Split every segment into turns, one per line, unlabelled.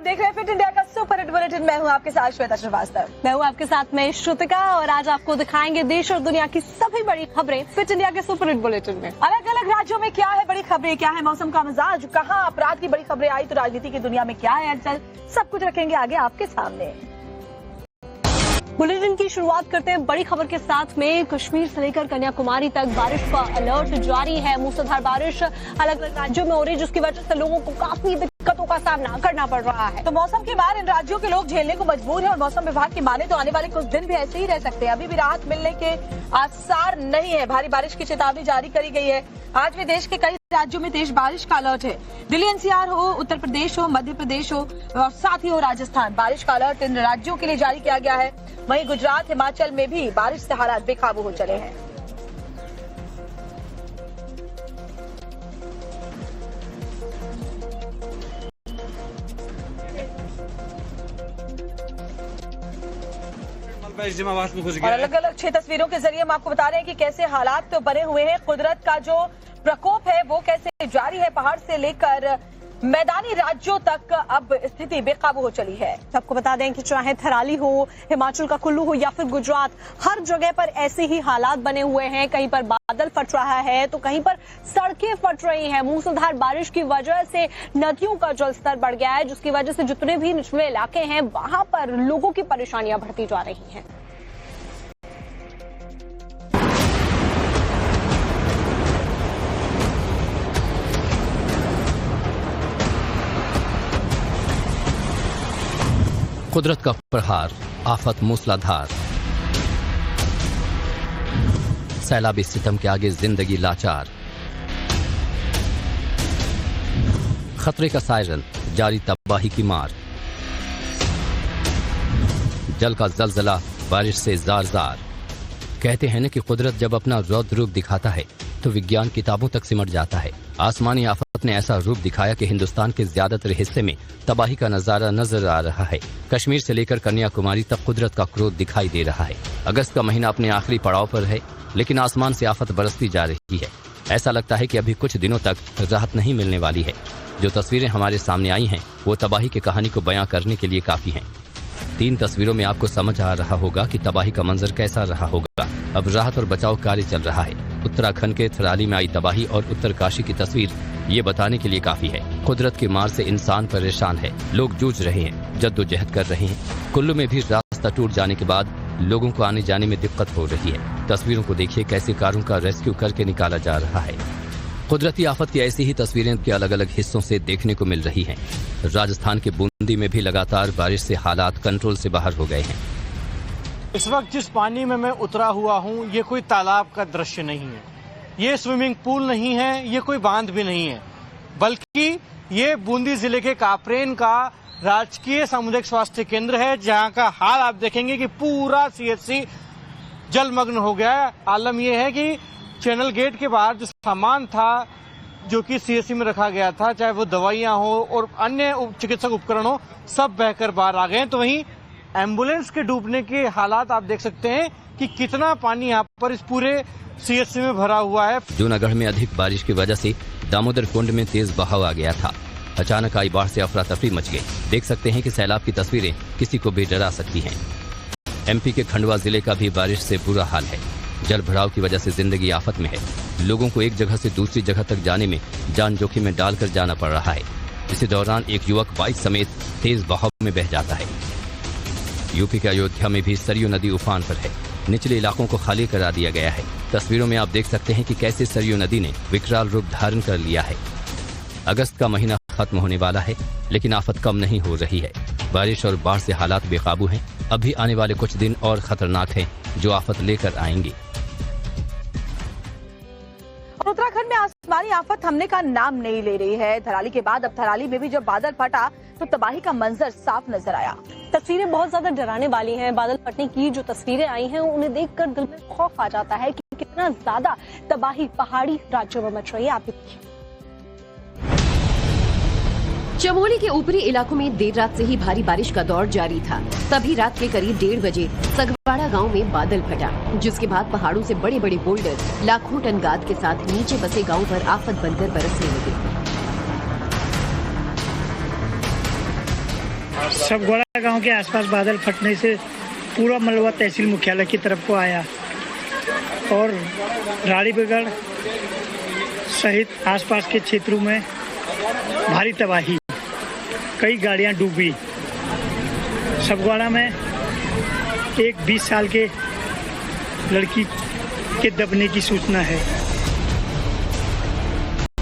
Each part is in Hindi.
देख रहे हैं फिट इंडिया का सुपर हिट बुलेटिन। मैं हूं आपके साथ श्वेता श्रीवास्तव।
मैं हूं आपके साथ में श्रुतिका और आज आपको दिखाएंगे देश और दुनिया की सभी बड़ी खबरें फिट इंडिया के सुपर हिट बुलेटिन में।
अलग अलग राज्यों में क्या है बड़ी खबरें, क्या है मौसम का मिजाज, कहां अपराध की बड़ी खबरें आई तो राजनीति की दुनिया में क्या है हलचल, सब कुछ रखेंगे आगे आपके सामने।
बुलेटिन की शुरुआत करते हैं बड़ी खबर के साथ में। कश्मीर से लेकर कन्याकुमारी तक बारिश का अलर्ट जारी है। मूसलाधार बारिश अलग अलग राज्यों में हो रही है, जिसकी वजह से लोगों को काफी दिक्कतों का सामना करना पड़ रहा है।
तो मौसम की मार इन राज्यों के लोग झेलने को मजबूर है और मौसम विभाग की माने तो आने वाले कुछ दिन भी ऐसे ही रह सकते हैं। अभी भी राहत मिलने के आसार नहीं है। भारी बारिश की चेतावनी जारी करी गई है। आज भी देश के कई राज्यों में तेज बारिश का अलर्ट है। दिल्ली एनसीआर हो, उत्तर प्रदेश हो, मध्य प्रदेश हो और साथ ही हो राजस्थान, बारिश का अलर्ट इन राज्यों के लिए जारी किया गया है। वहीं गुजरात, हिमाचल में भी बारिश से हालात बेकाबू हो चले हैं। और अलग अलग 6 तस्वीरों के जरिए हम आपको बता रहे हैं कि कैसे हालात तो बने हुए हैं। कुदरत का जो प्रकोप है वो कैसे जारी है। पहाड़ से लेकर मैदानी राज्यों तक अब स्थिति बेकाबू हो चली है।
सबको बता दें कि चाहे थराली हो, हिमाचल का कुल्लू हो या फिर गुजरात, हर जगह पर ऐसे ही हालात बने हुए हैं। कहीं पर बादल फट रहा है तो कहीं पर सड़कें फट रही हैं। मूसलाधार बारिश की वजह से नदियों का जलस्तर बढ़ गया है, जिसकी वजह से जितने भी निचले इलाके हैं वहां पर लोगों की परेशानियां बढ़ती जा रही हैं।
कुदरत का प्रहार, आफत मूसलाधार, सैलाबी सितम के आगे जिंदगी लाचार, खतरे का सायरन, जारी तबाही की मार, जल का जलजला, बारिश से जार जार। कहते हैं न कि कुदरत जब अपना रौद्र रूप दिखाता है तो विज्ञान किताबों तक सिमट जाता है। आसमानी आफत ने ऐसा रूप दिखाया कि हिंदुस्तान के ज्यादातर हिस्से में तबाही का नजारा नजर आ रहा है। कश्मीर से लेकर कन्याकुमारी तक कुदरत का क्रोध दिखाई दे रहा है। अगस्त का महीना अपने आखिरी पड़ाव पर है, लेकिन आसमान से आफत बरसती जा रही है। ऐसा लगता है कि अभी कुछ दिनों तक राहत नहीं मिलने वाली है। जो तस्वीरें हमारे सामने आई हैं वो तबाही की कहानी को बयां करने के लिए काफी हैं। 3 तस्वीरों में आपको समझ आ रहा होगा कि तबाही का मंजर कैसा रहा होगा। अब राहत और बचाव कार्य चल रहा है। उत्तराखंड के थराली में आई तबाही और उत्तरकाशी की तस्वीर ये बताने के लिए काफी है। कुदरत की मार से इंसान परेशान है, लोग जूझ रहे हैं, जद्दोजहद कर रहे हैं। कुल्लू में भी रास्ता टूट जाने के बाद लोगों को आने जाने में दिक्कत हो रही है। तस्वीरों को देखिए कैसे कारों का रेस्क्यू करके निकाला जा रहा है। कुदरती आफत की ऐसी ही तस्वीरें के अलग अलग हिस्सों से देखने को मिल रही हैं। राजस्थान के बूंदी में भी लगातार बारिश से हालात कंट्रोल से बाहर हो गए हैं।
इस वक्त जिस पानी में मैं उतरा हुआ हूँ ये कोई तालाब का दृश्य नहीं है, ये स्विमिंग पूल नहीं है, ये कोई बांध भी नहीं है, बल्कि ये बूंदी जिले के कापरेन का राजकीय सामुदायिक स्वास्थ्य केंद्र है, जहाँ का हाल आप देखेंगे कि पूरा सीएचसी जलमग्न हो गया है। आलम यह है कि चैनल गेट के बाहर जो सामान था जो कि सीएचसी में रखा गया था, चाहे वो दवाइयां हो और अन्य चिकित्सक उपकरण हो, सब बहकर बाहर आ गए हैं। तो वहीं एम्बुलेंस के डूबने के हालात आप देख सकते हैं कि कितना पानी यहाँ पर इस पूरे सीएचसी में भरा हुआ है।
जूनागढ़ में अधिक बारिश की वजह से दामोदर कुंड में तेज बहाव आ गया था। अचानक आई बाढ़ से अफरा तफरी मच गई। देख सकते हैं कि सैलाब की तस्वीरें किसी को भी डरा सकती हैं। एमपी के खंडवा जिले का भी बारिश से बुरा हाल है। जल भराव की वजह से जिंदगी आफत में है। लोगों को एक जगह से दूसरी जगह तक जाने में जान जोखिम में डालकर जाना पड़ रहा है। इसी दौरान एक युवक बाइक समेत तेज बहाव में बह जाता है। यूपी के अयोध्या में भी सरयू नदी उफान पर है। निचले इलाकों को खाली करा दिया गया है। तस्वीरों में आप देख सकते हैं कि कैसे सरयू नदी ने विकराल रूप धारण कर लिया है। अगस्त का महीना खत्म होने वाला है, लेकिन आफत कम नहीं हो रही है। बारिश और बाढ़ से हालात बेकाबू हैं। अभी आने वाले कुछ दिन और खतरनाक हैं, जो आफत लेकर आएंगे।
उत्तराखंड में आसमानी आफत थमने का नाम नहीं ले रही है। थराली के बाद अब थराली में भी जब बादल फटा तो तबाही का मंजर साफ नजर आया।
तस्वीरें बहुत ज्यादा डराने वाली हैं। बादल फटने की जो तस्वीरें आई हैं उन्हें देखकर दिल में खौफ आ जाता है कि कितना ज्यादा तबाही पहाड़ी राज्यों में मच रही है। आप देखिए,
चमोली के ऊपरी इलाकों में देर रात से ही भारी बारिश का दौर जारी था। तभी रात के करीब 1:30 बजे सगवाड़ा गांव में बादल फटा, जिसके बाद पहाड़ों से बड़े बड़े बोल्डर लाखों टन गाद के साथ नीचे बसे गांव पर आफत बनकर बरसने लगे।
सबगोड़ा गांव के आसपास बादल फटने से पूरा मलबा तहसील मुख्यालय की तरफ को आया और राड़ीबेगढ़ सहित आसपास के क्षेत्रों में भारी तबाही, कई गाड़ियां डूबी। सबगोड़ा में एक 20 साल के लड़की के दबने की सूचना है।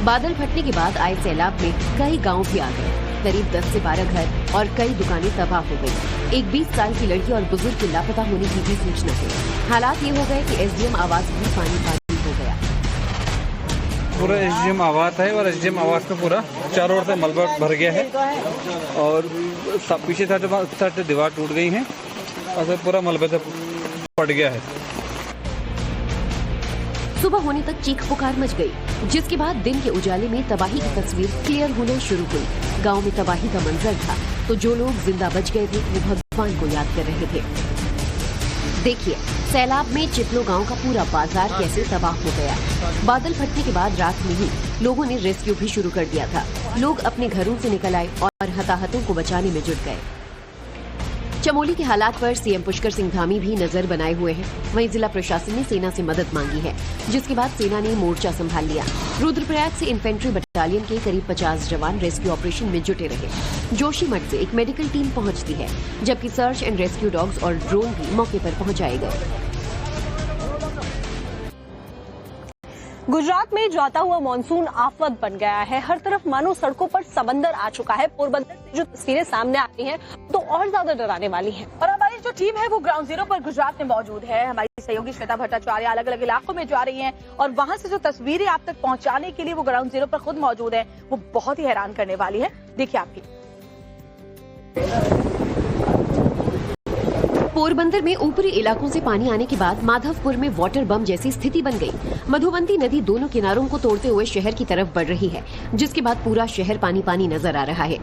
बादल फटने के बाद आए सैलाब में कई गांव भी आ गए। करीब 10 से 12 घर और कई दुकानें तबाह हो गई। एक 20 साल की लड़की और बुजुर्ग के लापता होने की भी सूचना है। हालात ये हो गए कि एसडीएम आवास भी पानी हो गया।
पूरा एसडीएम आवास है और एसडीएम आवास में पूरा चारों ओर से मलबा भर गया है और पीछे साइड दीवार टूट गई है और पूरा मलबे से पट गया है।
सुबह होने तक चीख पुकार मच गई, जिसके बाद दिन के उजाले में तबाही की तस्वीर क्लियर होना शुरू हुई। गांव में तबाही का मंजर था तो जो लोग जिंदा बच गए थे वो भगवान को याद कर रहे थे। देखिए, सैलाब में चिपलो गांव का पूरा बाजार कैसे तबाह हो गया। बादल फटने के बाद रात में ही लोगों ने रेस्क्यू भी शुरू कर दिया था। लोग अपने घरों से निकल आए और हताहतों को बचाने में जुट गए। चमोली के हालात पर सीएम पुष्कर सिंह धामी भी नजर बनाए हुए हैं। वहीं जिला प्रशासन ने सेना से मदद मांगी है, जिसके बाद सेना ने मोर्चा संभाल लिया। रुद्रप्रयाग से इन्फेंट्री बटालियन के करीब 50 जवान रेस्क्यू ऑपरेशन में जुटे रहे। जोशीमठ से एक मेडिकल टीम पहुंचती है, जबकि सर्च एंड रेस्क्यू डॉग्स और ड्रोन भी मौके पर पहुंचाए गए।
गुजरात में जाता हुआ मानसून आफत बन गया है। हर तरफ मानो सड़कों पर समंदर आ चुका है। पोरबंदर से जो तस्वीरें सामने आ रही हैं तो और ज्यादा डराने वाली हैं।
और हमारी जो टीम है वो ग्राउंड जीरो पर गुजरात में मौजूद है। हमारी सहयोगी श्वेता भट्टाचार्य अलग अलग इलाकों में जा रही हैं और वहां से जो तस्वीरें आप तक पहुंचाने के लिए वो ग्राउंड जीरो पर खुद मौजूद है, वो बहुत ही हैरान करने वाली है। देखिए आपकी।
पोरबंदर में ऊपरी इलाकों से पानी आने के बाद माधवपुर में वाटर बम जैसी स्थिति बन गई। मधुबंती नदी दोनों किनारों को तोड़ते हुए शहर की तरफ बढ़ रही है, जिसके बाद पूरा शहर पानी पानी नजर आ रहा है।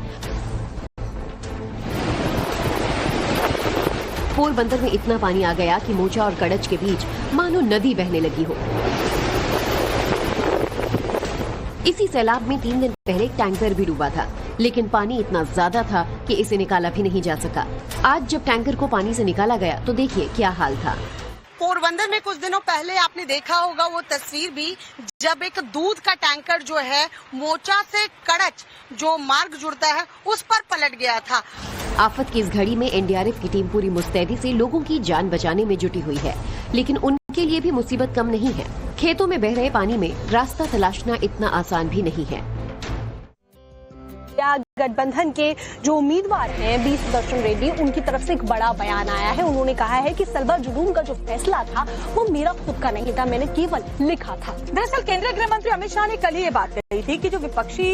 पोरबंदर में इतना पानी आ गया कि मोचा और कड़च के बीच मानो नदी बहने लगी हो। इसी सैलाब में 3 दिन पहले एक टैंकर भी डूबा था, लेकिन पानी इतना ज्यादा था कि इसे निकाला भी नहीं जा सका। आज जब टैंकर को पानी से निकाला गया तो देखिए क्या हाल था।
पोरबंदर में कुछ दिनों पहले आपने देखा होगा वो तस्वीर भी, जब एक दूध का टैंकर जो है मोचा से कड़च जो मार्ग जुड़ता है उस पर पलट गया था।
आफत की इस घड़ी में एनडीआरएफ की टीम पूरी मुस्तैदी से लोगों की जान बचाने में जुटी हुई है, लेकिन उनके लिए भी मुसीबत कम नहीं है। खेतों में बह रहे पानी में रास्ता तलाशना इतना आसान भी नहीं है।
गठबंधन के जो उम्मीदवार हैं बी सुदर्शन रेड्डी, उनकी तरफ से एक बड़ा बयान आया है। उन्होंने कहा है कि सलवा जुलूम का जो फैसला था वो मेरा खुद का नहीं था, मैंने केवल लिखा था।
दरअसल केंद्रीय गृह मंत्री अमित शाह ने कल ये बात कही थी कि जो विपक्षी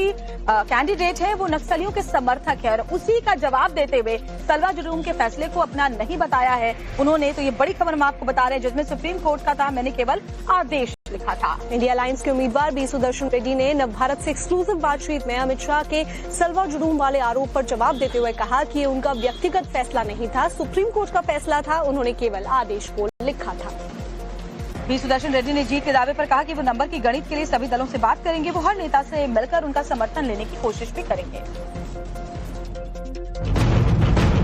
कैंडिडेट है वो नक्सलियों के समर्थक है और उसी का जवाब देते हुए सलवा जुलूम के फैसले को अपना नहीं बताया है उन्होंने। तो ये बड़ी खबर हम आपको बता रहे हैं, जिसमें सुप्रीम कोर्ट का था, मैंने केवल आदेश लिखा था।
इंडिया अलायंस के उम्मीदवार बी सुदर्शन रेड्डी ने नवभारत से एक्सक्लूसिव बातचीत में अमित शाह के सलवा जुलूम वाले आरोप पर जवाब देते हुए कहा कि ये उनका व्यक्तिगत फैसला नहीं था, सुप्रीम कोर्ट का फैसला था, उन्होंने केवल आदेश को लिखा था।
बी सुदर्शन रेड्डी ने जीत के दावे पर कहा कि वो नंबर की गणित के लिए सभी दलों से बात करेंगे, वो हर नेता से मिलकर उनका समर्थन लेने की कोशिश भी करेंगे।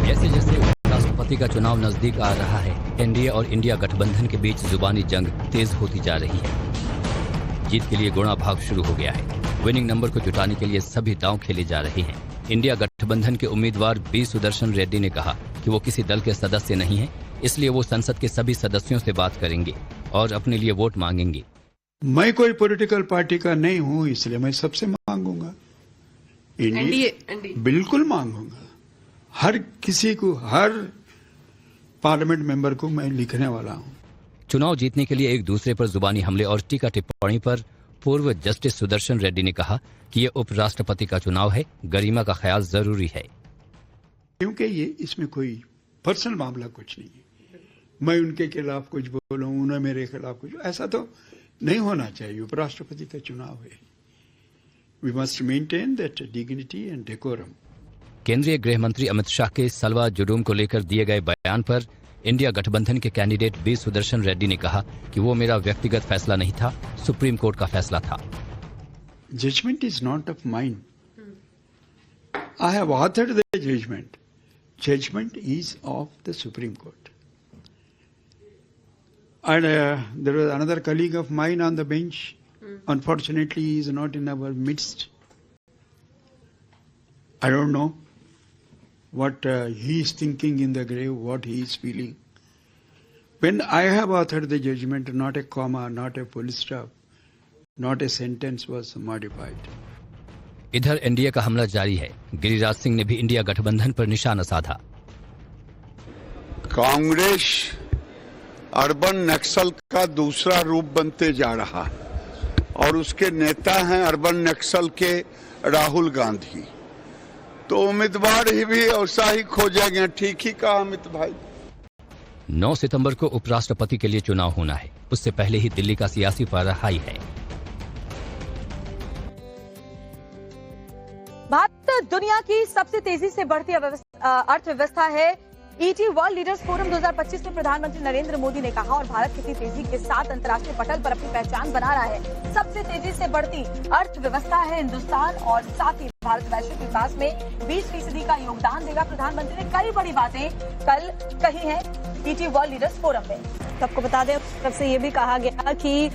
जैसे जैसे राष्ट्रपति का चुनाव नजदीक आ रहा है, एनडीए और इंडिया गठबंधन के बीच जुबानी जंग तेज होती जा रही है। जीत के लिए गुणा भाग शुरू हो गया है। विनिंग नंबर को जुटाने के लिए सभी दांव खेले जा रहे हैं। इंडिया गठबंधन के उम्मीदवार बी सुदर्शन रेड्डी ने कहा कि वो किसी दल के सदस्य नहीं है, इसलिए वो संसद के सभी सदस्यों से बात करेंगे और अपने लिए वोट मांगेंगे।
मैं कोई पॉलिटिकल पार्टी का नहीं हूं, इसलिए मैं सबसे मांगूंगा। इंडिया बिल्कुल मांगूंगा। हर किसी को, हर पार्लियामेंट मेंबर को मैं लिखने वाला हूं।
चुनाव जीतने के लिए एक दूसरे पर जुबानी हमले और टीका टिप्पणी पर पूर्व जस्टिस सुदर्शन रेड्डी ने कहा कि ये उपराष्ट्रपति का चुनाव है, गरिमा का ख्याल जरूरी है।
क्योंकि ये इसमें कोई पर्सनल मामला कुछ नहीं है। मैं उनके खिलाफ कुछ बोलूं, उन्हें मेरे खिलाफ कुछ, ऐसा तो नहीं होना चाहिए। उपराष्ट्रपति का चुनाव है। We must maintain that dignity and decorum.
केंद्रीय गृह मंत्री अमित शाह के सलवा जुलूम को लेकर दिए गए बयान पर इंडिया गठबंधन के कैंडिडेट बी सुदर्शन रेड्डी ने कहा कि वो मेरा व्यक्तिगत फैसला नहीं था, सुप्रीम कोर्ट का फैसला था।
Judgment is not of mine. I have authored the judgment judgment is of the Supreme Court. And there was another colleague of mine on the bench. Unfortunately, he is not in our midst. I don't know what he is thinking in the grave, what he is feeling. When I have authored the judgment, not a comma, not a full stop, not a sentence was modified.
इधर एनडीए का हमला जारी है। गिरिराज सिंह ने भी इंडिया गठबंधन पर निशाना साधा।
कांग्रेस अर्बन नक्सल का दूसरा रूप बनते जा रहा है और उसके नेता हैं अर्बन नक्सल के राहुल गांधी। तो उम्मीदवार ही भी ऐसा ही खोजेंगे। ठीक ही कहा अमित भाई।
9 सितंबर को उपराष्ट्रपति के लिए चुनाव होना है। उससे पहले ही दिल्ली का सियासी पारा हाई है।
भारत दुनिया की सबसे तेजी से बढ़ती अर्थव्यवस्था है। ईटी वर्ल्ड लीडर्स फोरम 2025 में प्रधानमंत्री नरेंद्र मोदी ने कहा और भारत किसी तेजी के साथ अंतर्राष्ट्रीय पटल पर अपनी पहचान बना रहा है। सबसे तेजी से बढ़ती अर्थव्यवस्था है हिंदुस्तान और साथ ही भारत वैश्विक विकास में 20% का योगदान देगा। प्रधानमंत्री ने कई बड़ी बातें कल कही हैं ईटी वर्ल्ड लीडर्स फोरम में।
सबको बता दें, तरफ से ये भी कहा गया कि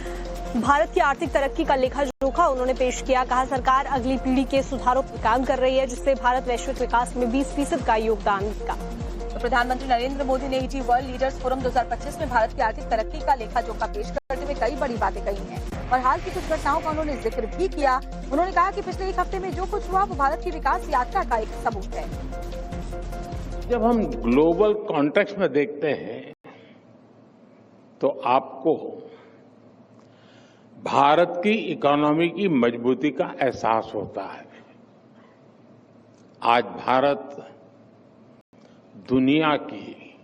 भारत की आर्थिक तरक्की का लेखा जोखा उन्होंने पेश किया। कहा सरकार अगली पीढ़ी के सुधारों पर काम कर रही है जिससे भारत वैश्विक विकास में 20% का योगदान देगा।
तो प्रधानमंत्री नरेंद्र मोदी ने ईटी वर्ल्ड लीडर्स फोरम 2025 में भारत की आर्थिक तरक्की का लेखा जोखा पेश करते हुए कई बड़ी बातें कही हैं और हाल की कुछ घटनाओं का उन्होंने जिक्र भी किया। उन्होंने कहा कि पिछले एक हफ्ते में जो कुछ हुआ वो भारत की विकास यात्रा का एक सबूत है।
जब हम ग्लोबल कॉन्टेक्स्ट में देखते हैं तो आपको भारत की इकोनॉमी की मजबूती का एहसास होता है। आज भारत दुनिया की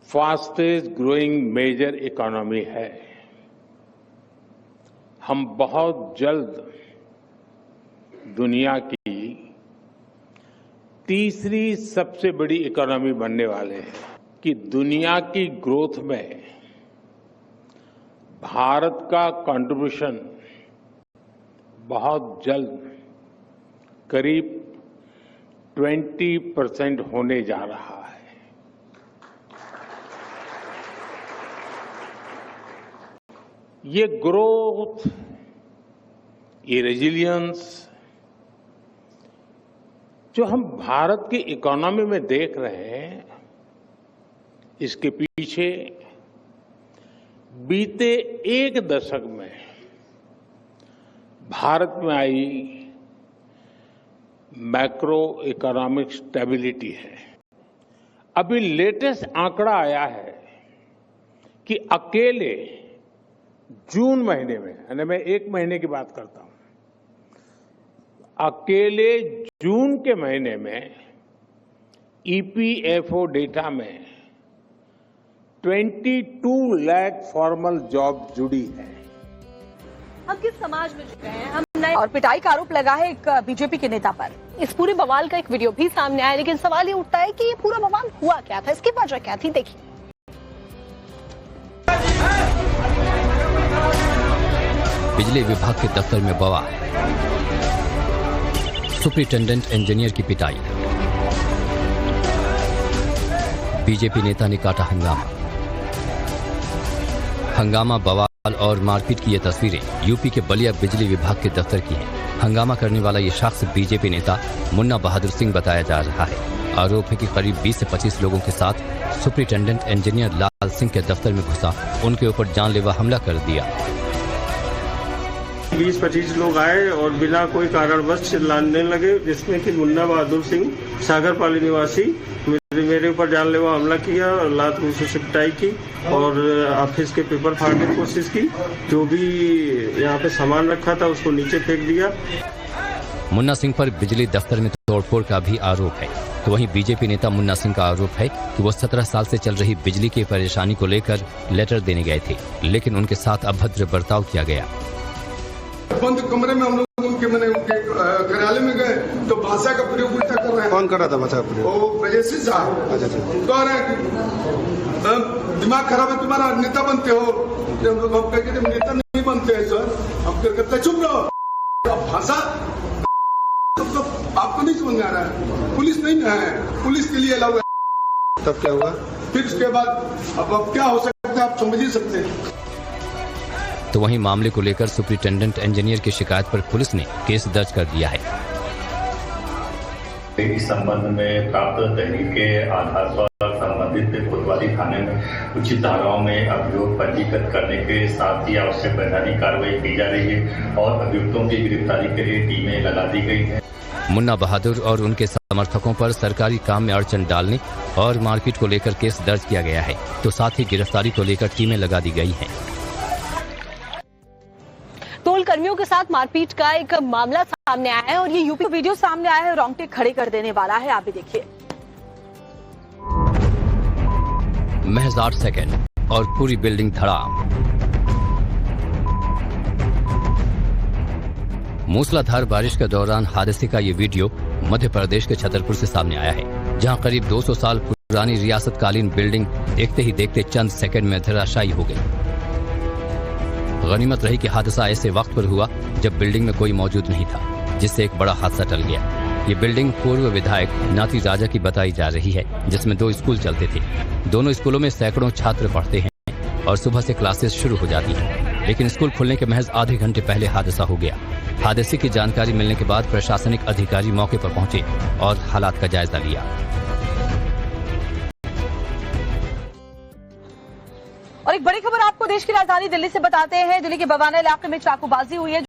फास्टेस्ट ग्रोइंग मेजर इकोनॉमी है। हम बहुत जल्द दुनिया की तीसरी सबसे बड़ी इकोनॉमी बनने वाले हैं कि दुनिया की ग्रोथ में भारत का कंट्रीब्यूशन बहुत जल्द करीब 20% होने जा रहा है। ये ग्रोथ, ये रेजिलियंस जो हम भारत की इकोनॉमी में देख रहे हैं, इसके पीछे बीते एक दशक में भारत में आई मैक्रो इकोनॉमिक स्टेबिलिटी है। अभी लेटेस्ट आंकड़ा आया है कि अकेले जून महीने में, यानी मैं एक महीने की बात करता हूं, अकेले जून के महीने में ईपीएफओ डेटा में 22 लाख फॉर्मल जॉब जुड़ी है।
हम किस समाज में जुड़े हैं? हम
और पिटाई का आरोप लगा है एक बीजेपी के नेता पर।
इस पूरे बवाल का एक वीडियो भी सामने आया, लेकिन सवाल ये उठता है कि ये पूरा बवाल हुआ क्या था, इसकी वजह क्या थी। देखिए,
बिजली विभाग के दफ्तर में बवाल, सुपरिटेंडेंट इंजीनियर की पिटाई, बीजेपी नेता ने काटा हंगामा, बवाल और मारपीट की ये तस्वीरें यूपी के बलिया बिजली विभाग के दफ्तर की हैं। हंगामा करने वाला ये शख्स बीजेपी नेता मुन्ना बहादुर सिंह बताया जा रहा है। आरोप है कि करीब 20 से 25 लोगों के साथ सुपरिटेंडेंट इंजीनियर लाल सिंह के दफ्तर में घुसा, उनके ऊपर जानलेवा हमला कर दिया।
20-25 लोग आए और बिना कोई कारणवश चिल्लाने लगे, जिसमें कि मुन्ना बहादुर सिंह सागरपाली निवासी मेरे ऊपर जानलेवा हमला किया और लात घूंसे से पिटाई की और ऑफिस के पेपर फाड़ने की कोशिश की। जो भी यहाँ पे सामान रखा था उसको नीचे फेंक दिया।
मुन्ना सिंह पर बिजली दफ्तर में तोड़फोड़ का भी आरोप है। तो वहीं बीजेपी नेता मुन्ना सिंह का आरोप है कि वो 17 साल से चल रही बिजली की परेशानी को लेकर लेटर देने गए थे, लेकिन उनके साथ अभद्र बर्ताव किया गया।
बंद कमरे में हम लोग उनके कार्यालय में गए तो भाषा का प्रयोग उल्टा कर रहे हैं। कौन कर रहा था भाषा का प्रयोग? वो ब्रजेशी साहब। अच्छा, कह रहे हैं दिमाग खराब है तुम्हारा, नेता बनते हो। हम लोग कहते नेता नहीं बनते हैं सर। अब क्या करते, चुप रहो। भाषा तो आपको नहीं समझ आ रहा है। पुलिस नहीं ना है, पुलिस के लिए अलाउ है।
तब क्या हुआ?
फिर उसके बाद अब क्या हो सकता है आप समझ ही सकते हैं।
तो वहीं मामले को लेकर सुपरिटेंडेंट इंजीनियर की शिकायत पर पुलिस ने केस दर्ज कर दिया है।
इस संबंध में प्राप्त तहरीर के आधार पर संबंधित कोतवाली थाने में उचित धाराओं में अभियोग पंजीकृत करने के साथ ही आवश्यक वैधानिक कार्रवाई की जा रही है और अभियुक्तों की गिरफ्तारी के लिए टीमें लगा दी गई हैं।
मुन्ना बहादुर और उनके समर्थकों पर सरकारी काम में अड़चन डालने और मारपीट को लेकर केस दर्ज किया गया है, तो साथ ही गिरफ्तारी को लेकर टीमें लगा दी गई हैं।
टोल कर्मियों के साथ मारपीट का एक मामला सामने आया है और ये यूपी
वीडियो सामने आया है, रोंगटे खड़े कर देने वाला है, आप भी देखिए।
महज 8 सेकंड और पूरी बिल्डिंग धड़ाम। मूसलाधार बारिश के दौरान हादसे का ये वीडियो मध्य प्रदेश के छतरपुर से सामने आया है, जहां करीब 200 साल पुरानी रियासतकालीन बिल्डिंग देखते ही देखते चंद सेकंड में धराशायी हो गई। गनीमत रही कि हादसा ऐसे वक्त पर हुआ जब बिल्डिंग में कोई मौजूद नहीं था, जिससे एक बड़ा हादसा टल गया। ये बिल्डिंग पूर्व विधायक नाती राजा की बताई जा रही है, जिसमें 2 स्कूल चलते थे। दोनों स्कूलों में सैकड़ों छात्र पढ़ते हैं और सुबह से क्लासेस शुरू हो जाती हैं, लेकिन स्कूल खुलने के महज आधे घंटे पहले हादसा हो गया। हादसे की जानकारी मिलने के बाद प्रशासनिक अधिकारी मौके पर पहुंचे और हालात का जायजा लिया।
और एक बड़ी खबर आपको देश की राजधानी दिल्ली से बताते हैं। दिल्ली के बवाना इलाके में चाकूबाजी हुई है।